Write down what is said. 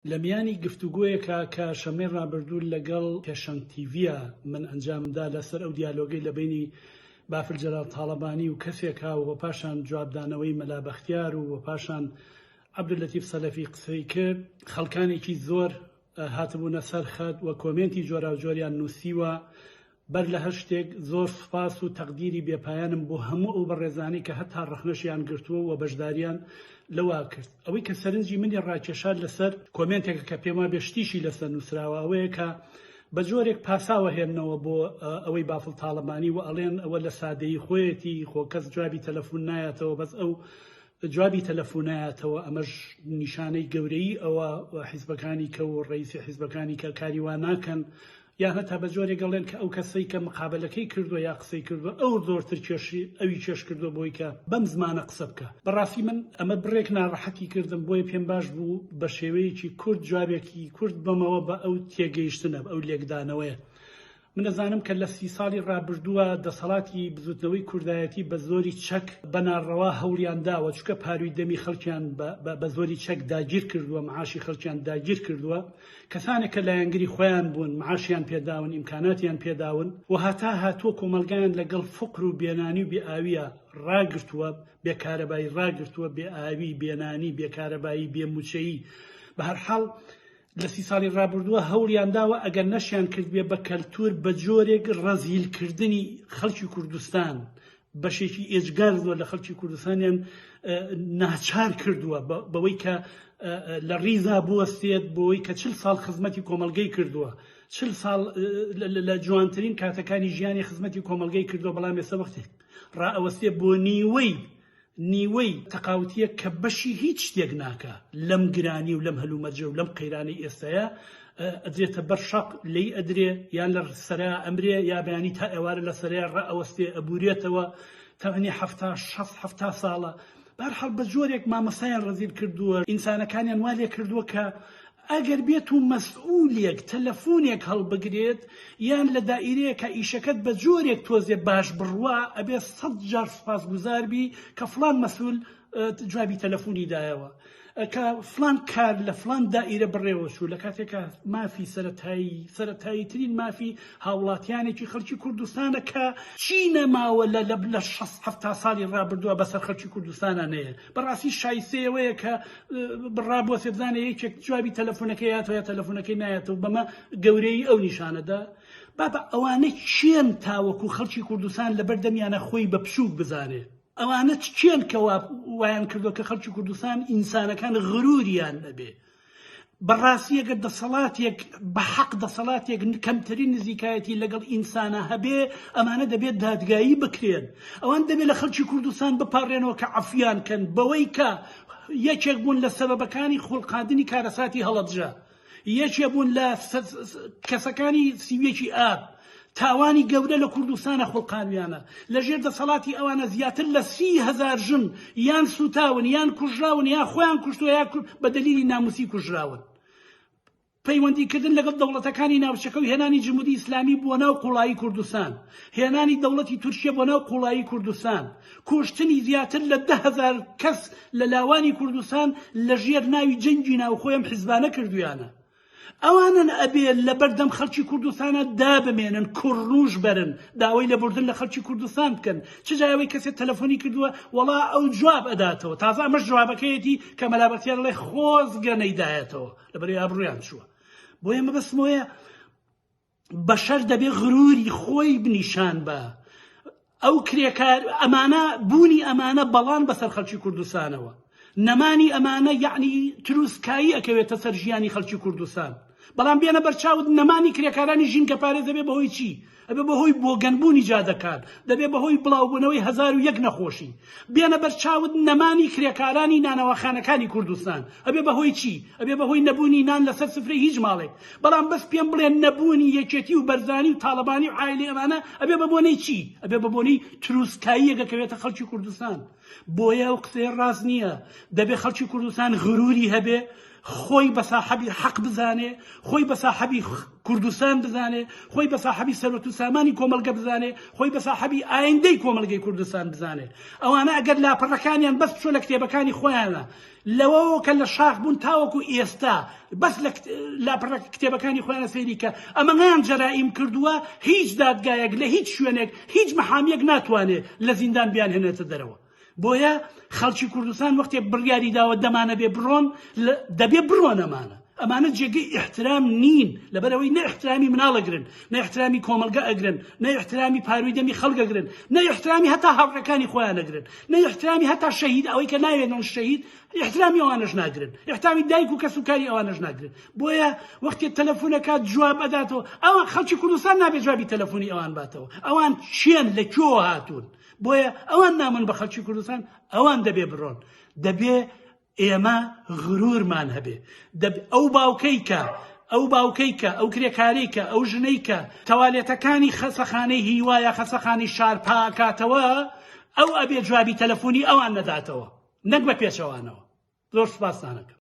لە میانی گفتوگۆیەکە کە شەمەی ڕابردوو لەگەڵ پێشەنگ تیڤە من ئەنجامدا لەسەر ئەو دیالۆگەی لە بینی بافل جەلال تاڵەبانی و کەسێکا و پاشان جوابدانەوەی مەلا بەختیار و پاشان عەبدولەتیف سەلەفی قسەی کرد، خەڵکانێکی زۆر هاتبوونە سەر خەت و کۆمێنتی جۆرا و جۆریان نووسیوە. بەر لە هەر شتێک زۆر سوپاس و تەقدیری بێپایانم بۆ هەموو ئەو بەڕێزانی کە هەتا ڕەخنەشیان گرتووە و بەشداریان لەوا کرد. ئەوەی کە سەرنجی منی ڕاکێشان لەسەر کۆمێنتێکە کە پێم وایە بێشتیشی لەسەر نووسراوە ئەوەیە کە بە جۆرێک پاساوە هێننەوە بۆ ئەوەی بافڵ تاڵەبانی و ئەڵێن ئەوە لە سادەیی خۆیەتی خۆ کەس جوابی تەلەفۆن نایەتەوە، بەس ئەو جوابی تەلەفۆن نایەتەوە. ئەمەش نیشانەی گەورەی ئەوە حیزبەکانی کە و ڕئیسی حیزبەکانی کە کاری وا ناکەن، یا هەتا بە جۆرێک گەڵێن کە ئەو کەسەی کە مقابلەکەی کردووە یا قسەی کردووە ئەو زۆرتر کێشی ئەوی کێش کردووە بۆی کە بەم زمانە قسە بکە. بەڕاستی من ئەمە بڕێک ناڕەحەتی کردم، بۆیە پێم باش بوو بە شێوەیەکی کورد جوابێکی کورد بمەوە بە ئەو تێگەیشتنە ئەو لێکدانەوەیە. من دەزانم کە لە 30 ساڵی ڕابردووە دەسەڵاتی بزوتنەوەی کوردایەتی بە زۆری چەک بەناڕەوا هەوڵیان داوە، چونکە پاروی دەمی خەڵکیان بە زۆری چەک داگیر کردووە، معاشی خەڵکیان داگیر کردووە. کەسانێک کە لایەنگری خۆیان بوون، معاشیان پێداون، ئیمکاناتیان پێداون و هەتا هاتووە کۆمەلگایان لەگەڵ فقر و بێنانی و بێئاویە ڕاگرتووە، بێکارەبایی ڕاگرتووە، بێئاوی، بێنانی، بێکارەبایی، بێموچەیی. بە هەر حاڵ لە 30 ساڵی ڕابردووە هەوڵیان داوە ئەگەر نەشیان کردبێ بە کەلتور بە جۆرێک ڕەزیلکردنی خەڵکی کوردستان، بەشێکی ئێجگار زۆر لە خەڵکی کوردستانیان ناچار کردووە بەوەی کە لە ڕیزا بوەستێت، بۆی کە 40 ساڵ خزمەتی کۆمەلگەی کردووە، 40 ساڵ لە جوانترین کاتەکانی ژیانی خزمەتی کۆمەلگەی کردووە، بەڵام ێستا وەختێک ڕائەوەستێ بۆ نیوەی تەقاوتیە کە بەشی هیچ شتێک ناکە لەم گرانی و لەم هەلومەرجە و لەم قەیرانی ئێستاە ئەدرێتە بەر شەق لی ئەدرێ، یان لە سەریا ئەمرێ یا بەیانی تا ئێوارە لە سەریا ڕائەوەستێ ئەبورێتەوە تەمەنی 70 ساڵە. بەرحەڵ بە جۆرێک مامەسایان ڕەزیل کردووە، ئینسانەکانیان وا لێ کردووە کە ئەگەر بێت و مەسئولێک تەلەفۆنێک هەڵبگرێت یان لە دائیرەیەکە ئیشەکەت بە جۆرێک تۆزێ باش بڕوا، ئەبێ 100 جار سوپاسگوزار بی کە فڵان مەسئول جوابی تەلەفۆنی دایەوە، کە فڵان کار لە فڵان دائیرە بڕێوە چوو. لە کاتێکە مافی سەرەتایی ترین مافی هاوڵاتیانێکی خەڵکی کوردستانە کە چی نەماوە لە 60 ساڵی ڕابردووە بەسەر خەڵکی کوردستانانەیە. بەڕاستی شایستەیەوەیە کە بڕابووە سێبزانە یەکێک جوابی تەلەفۆنەکەی هاتووە یا تەلەفۆنەکەی نایەتەوە، بەمە گەورەی ئەو نیشانەدا. بابە ئەوانە چێن تاوەکو خەڵکی کوردستان لەبەر دەمیانە خۆی بە پشوک بزانێ؟ ئەوانە چێن کە وایان کردووە کە خەڵکی کوردستان ئینسانەکان غروریان نەبێ؟ بەڕاستی ئەگەر دەسەڵاتێک بە حەق دەسەڵاتێک کەمترین نزیکایەتی لەگەڵ ئینسانە هەبێ، ئەمانە دەبێت دادگایی بکرێن، ئەوان دەبێت لە خەڵکی کوردستان بپارڕێنەوە کە عەفویان کەن، بەوەی کە یەکێک بوون لە سەبەبەکانی خوڵقاندنی کارەساتی هەڵەبجە، یەکێک بوون لە کەسەکانی سیوێکی ئاب، تاوانی گەورە لە کوردستانە خوڵقانویانە. لەژێر دەسەڵاتی ئەوانە زیاتر لە 30,000 ژن یان سوتاون یان کوژراون یا خۆیان کوشتووە یا بە دەلیلی ناموسی کوژراون. پەیوەندیکردن لەگەڵ دەوڵەتەکانی ناوچەکە و هێنانی جمهوری ئیسلامی بۆ ناو قوڵایی کوردستان، هێنانی دەوڵەتی تورکیە بۆ ناو قوڵایی کوردستان، کوشتنی زیاتر لە 10,000 کەس لە لاوانی کوردستان لەژێر ناوی جەنگی ناوخۆیەم حیزبانە کردویانە. ئەوانن ئەبێ لە بەردەم خەڵکی کوردستانە دابمێنن، کوڕنوش بەرن، داوای لەبوردن لە خەڵکی کوردستان بکەن. چ جایەوەی کەسێک تەلەفۆنی کردووە وەڵا ئەو جواب ئەداتەوە، تازە ئەمەش جوابەکەیەتی کە مەلا بەختیار لێ خۆزگە نەیدایەتەوە لەبەرەوەی ئابڕوویان چووە. بۆ ئێمە بەسمەوەیە بەشەر دەبێ غروری خۆی بنیشان بە ئەو کرێکار ئەمانە بوونی ئەمانە بەڵان بەسەر خەڵکی کوردستانەوە، نەمانی ئەمانە یعنی تروسکایی ئەکەوێتە سەر ژیانی خەڵکی کوردستان. بەڵام بێنە بەرچاوت نەمانی کرێکارانی ژین کە پارێز دەبێ بەهۆی چی؟ ئەبێ بەهۆی بۆگەنبوونی جادەکان، دەبێ بەهۆی بڵاوبوونەوەی 1001 نەخۆشی. بێنە بەرچاوت نەمانی کرێکارانی نانەوەخانەکانی کوردستان، ئەبێ بەهۆی چی؟ ئەبێ بەهۆی نەبوونی نان لەسەر سفرەی هیچ ماڵێک. بەڵام بەس پێم بڵێن نەبوونی یەکێتی و بەرزانی و تاڵەبانی و عایلی ئەمانە ئەبێ بەبوونەی چی؟ ئەبێ بەبوونەی تروسکاییەکە کەوێتە خەڵکی کوردستان. بۆیە ئەو قسەیە ڕاست نییە. دەبێ خەڵکی کوردستان غروری هەبێ، خۆی بە ساحەبی حەق بزانێ، خۆی بە ساحەبی کوردستان بزانێ، خۆی بە ساحەبی سەرۆت و سامانی کۆمەلگە بزانێ، خۆی بە ساحەبی ئایندەی کۆمەلگەی کوردستان بزانێ. ئەوانە ئەگەر لاپەڕەکانیان بەس بچۆ لە کتێبەکانی خۆیانە لەوە کە لە شاخ بوون تاوەکو ئێستا بەس لە لاپەڕە کتێبەکانی خۆیانە سەیری کە ئەمەیان جەرائیم کردووە، هیچ دادگایەک لە هیچ شوێنێک هیچ مەحامیەک ناتوانێت لە زیندان بیان هێنێتە دەرەوە. بۆیە خەڵکی کوردستان وەختێک بڕیاری داوە دەمانە بێ بڕۆن دەبێ بڕۆن. ئەمانە جێگەی ئیحترام نین، لەبەرەوەی نە ئیحترامی مناڵەگرن، نە ئیحترامی کۆمەلگە ئەگرن، نە ئیحترامی پاروی دەمی خەڵکەگرن، نە ئیحترامی هەتا هاوڕێکانی خۆیان ئەگرن، نە ئیحترامی هەتا شەهید ئەوەی کە ناوێنەوە شەهید ئیحترامی ئەوانەش ناگرن، ئیحترامی دایک و کەسوکاری ئەوانەش ناگرن. بۆیە وەختێ تەلەفۆنەکات جواب ئەداتەوە، ئەوان خەڵکی کوردستان نابێت جوابی تەلەفۆنی ئەوان باتەوە. ئەوان چیان لەکوێوە هاتوون؟ بۆیە ئەوان نامن بە خەڵکی کوردستان، ئەوان دەبێ بڕۆن. دەبێ ئێمە غرورمان هەبێ. ئەو باوکەی کە ئەو کرێکارەی کە ئەو ژنەی کە تەوالێتەکانی خەسەخانەی هیوایە خەسەخانی شار پاکاتەوە، ئەو ئەبێ جوابی تەلەفۆنی ئەوان نەداتەوە، نەک بە پێچەوانەوە. زۆر سوپاسدانەکەم.